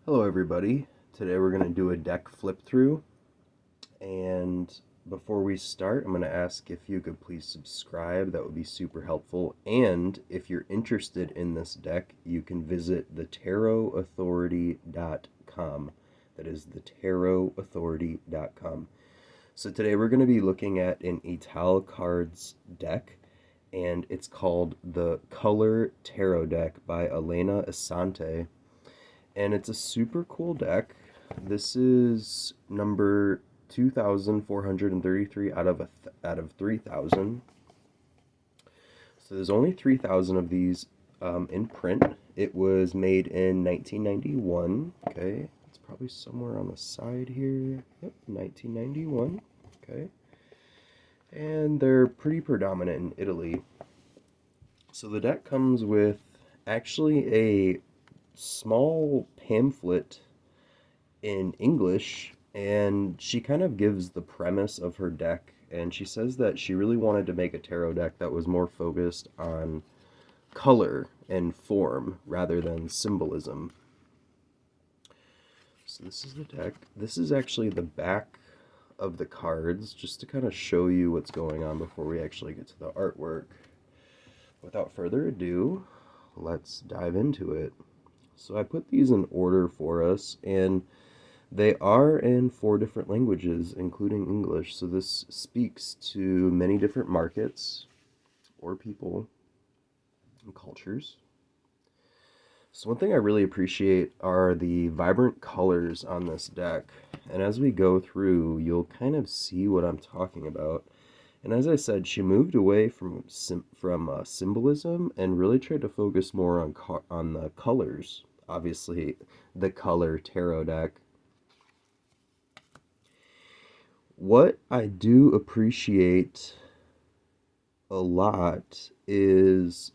Hello everybody. Today we're going to do a deck flip through, and before we start I'm going to ask if you could please subscribe. That would be super helpful, and if you're interested in this deck you can visit the tarotauthority.com. That is the tarotauthority.com. So today we're going to be looking at an Ital cards deck, and it's called the Color Tarot deck by Elena Assante, and it's a super cool deck. This is number 2,433 out of 3,000. So there's only 3,000 of these in print. It was made in 1991. Okay, it's probably somewhere on the side here. Yep, 1991. Okay, and they're pretty predominant in Italy. So the deck comes with actually a small pamphlet in English, and she kind of gives the premise of her deck, and she says that she really wanted to make a tarot deck that was more focused on color and form rather than symbolism. So this is the deck. This is actually the back of the cards, just to kind of show you what's going on before we actually get to the artwork. Without further ado, let's dive into it. So I put these in order for us, and they are in 4 different languages, including English. So this speaks to many different markets or people and cultures. So one thing I really appreciate are the vibrant colors on this deck. And as we go through, you'll kind of see what I'm talking about. And as I said, she moved away from symbolism and really tried to focus more on the colors. Obviously, the color tarot deck. What I do appreciate a lot is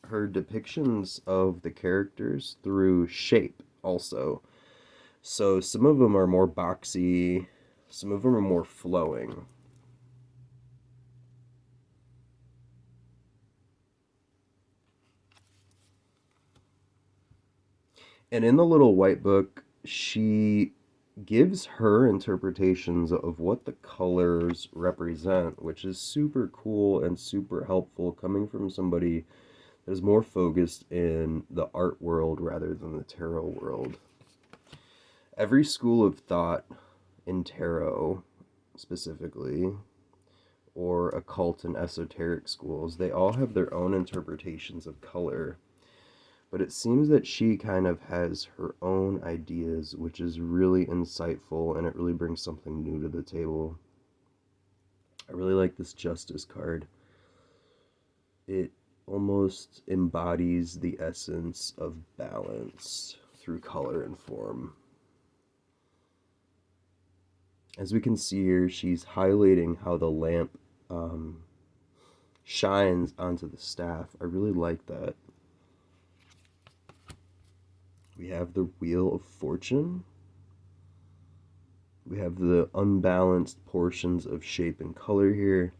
her depictions of the characters through shape also. So some of them are more boxy, some of them are more flowing. And in the little white book, she gives her interpretations of what the colors represent, which is super cool and super helpful coming from somebody that is more focused in the art world rather than the tarot world. Every school of thought in tarot, specifically, or occult and esoteric schools, they all have their own interpretations of color. But it seems that she kind of has her own ideas, which is really insightful, and it really brings something new to the table. I really like this Justice card. It almost embodies the essence of balance through color and form. As we can see here, she's highlighting how the lamp shines onto the staff. I really like that. We have the Wheel of Fortune. We have the unbalanced portions of shape and color here.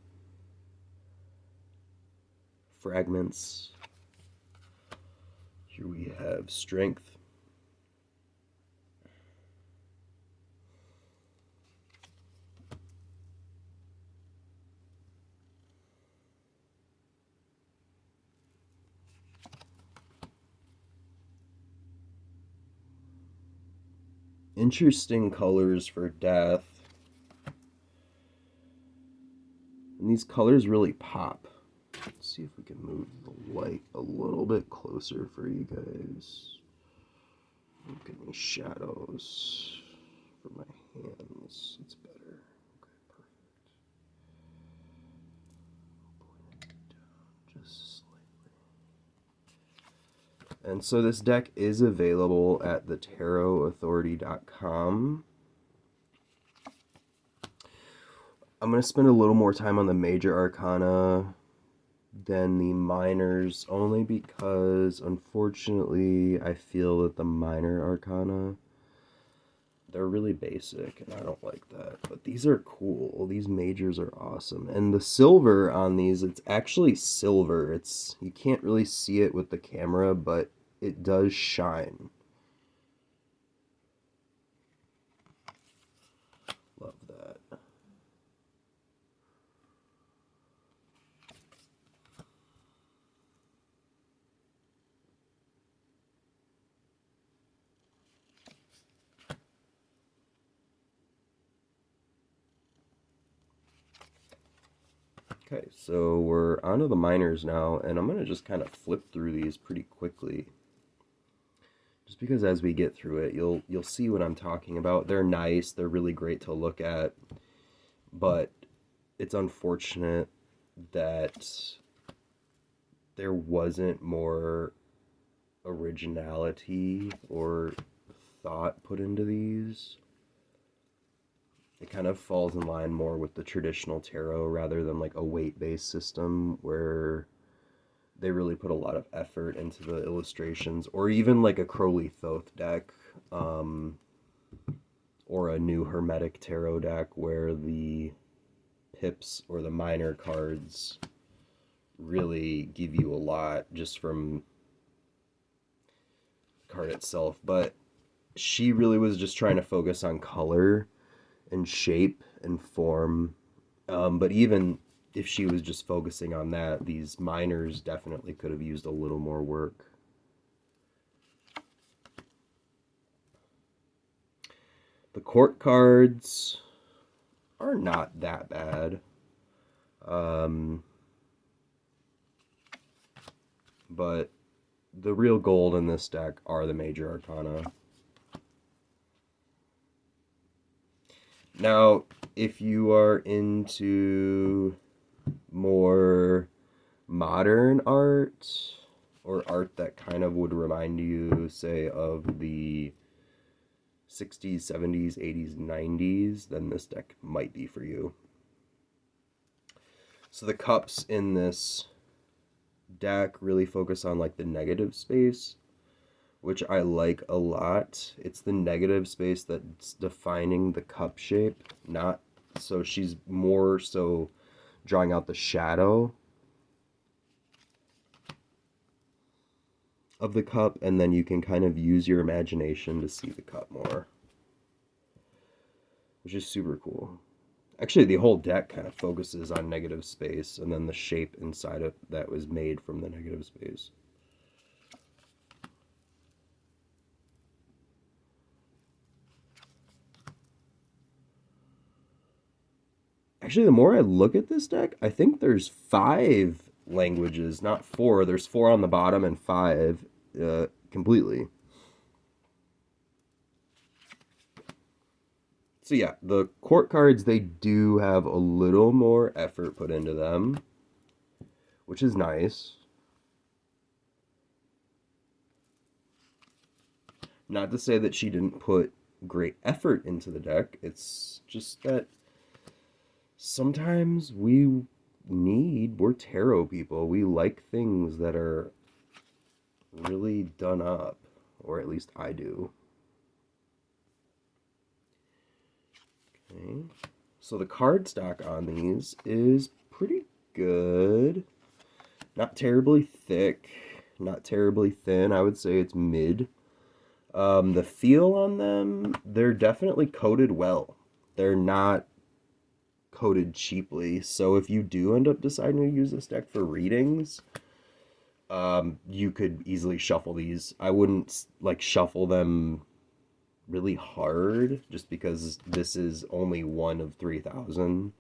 Fragments. Here we have Strength. Interesting colors for Death. And these colors really pop. Let's see if we can move the light a little bit closer for you guys. Look at these shadows for my hands. It's better. Okay, perfect. Point it down just slightly. And so this deck is available at the tarotauthority.com. I'm going to spend a little more time on the major arcana than the minors, only because unfortunately I feel that the minor arcana, they're really basic and I don't like that. But these are cool. These majors are awesome. And the silver on these, it's actually silver. You can't really see it with the camera, but it does shine. Okay, so we're onto the minors now, and I'm gonna just kind of flip through these pretty quickly. Just because as we get through it, you'll see what I'm talking about. They're nice, they're really great to look at, but it's unfortunate that there wasn't more originality or thought put into these. It kind of falls in line more with the traditional tarot rather than like a weight-based system where they really put a lot of effort into the illustrations, or even like a Crowley Thoth deck, or a new Hermetic tarot deck where the pips or the minor cards really give you a lot just from the card itself. But she really was just trying to focus on color and shape and form. But even if she was just focusing on that, these minors definitely could have used a little more work. The court cards are not that bad. But the real gold in this deck are the major arcana. Now, if you are into more modern art, or art that kind of would remind you, say, of the 60s, 70s, 80s, 90s, then this deck might be for you. So the cups in this deck really focus on like the negative space, which I like a lot. It's the negative space that's defining the cup shape, not so she's more so drawing out the shadow of the cup, and then you can kind of use your imagination to see the cup more, which is super cool. Actually, the whole deck kind of focuses on negative space and then the shape inside of that was made from the negative space. Actually, the more I look at this deck, I think there's 5 languages, not 4. There's 4 on the bottom and 5 completely. So yeah, the court cards, they do have a little more effort put into them, which is nice. Not to say that she didn't put great effort into the deck. It's just that sometimes we're tarot people. We like things that are really done up, or at least I do. Okay. So the card stock on these is pretty good. Not terribly thick, not terribly thin. I would say it's mid. The feel on them, they're definitely coated well. They're not coated cheaply. So if you do end up deciding to use this deck for readings, you could easily shuffle these. I wouldn't like shuffle them really hard just because this is only one of 3,000.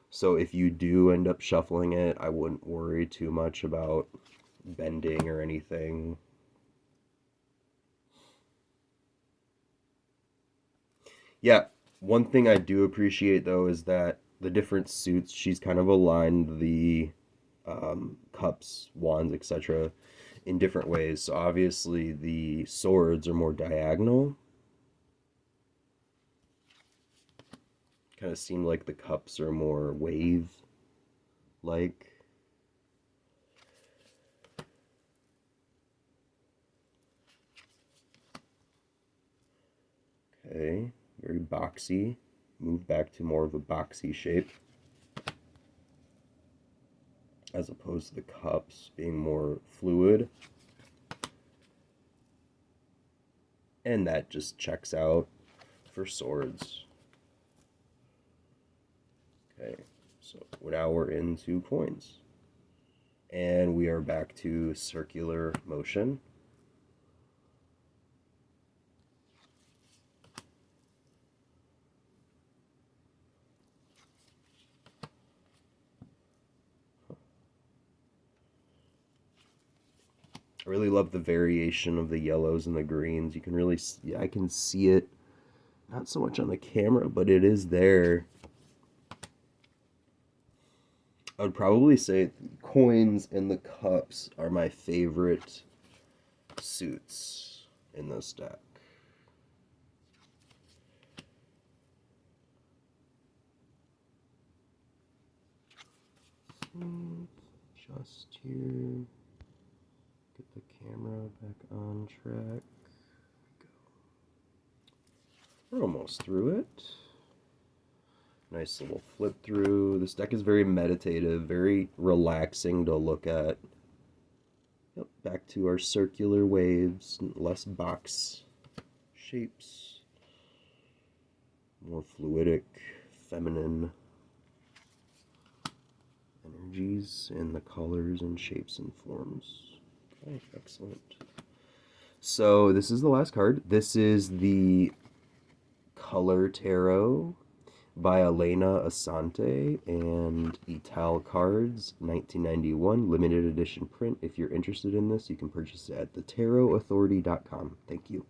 So if you do end up shuffling it, I wouldn't worry too much about bending or anything. Yeah, one thing I do appreciate though is that the different suits, she's kind of aligned the cups, wands, etc. in different ways. So obviously the swords are more diagonal. Kind of seem like the cups are more wave-like. Okay, very boxy. Move back to more of a boxy shape, as opposed to the cups being more fluid. And that just checks out for swords. Okay, so now we're into coins. And we are back to circular motion. I really love the variation of the yellows and the greens. You can really see, I can see it, not so much on the camera, but it is there. I would probably say coins and the cups are my favorite suits in this deck. Just here. Get the camera back on track. Go. We're almost through it. Nice little flip through. This deck is very meditative, very relaxing to look at. Yep, back to our circular waves, less box shapes. More fluidic, feminine energies in the colors and shapes and forms. Okay, excellent. So this is the last card. This is the Color Tarot by Elena Assante and Ital Cards, 1991, limited edition print. If you're interested in this, you can purchase it at thetarotauthority.com. Thank you.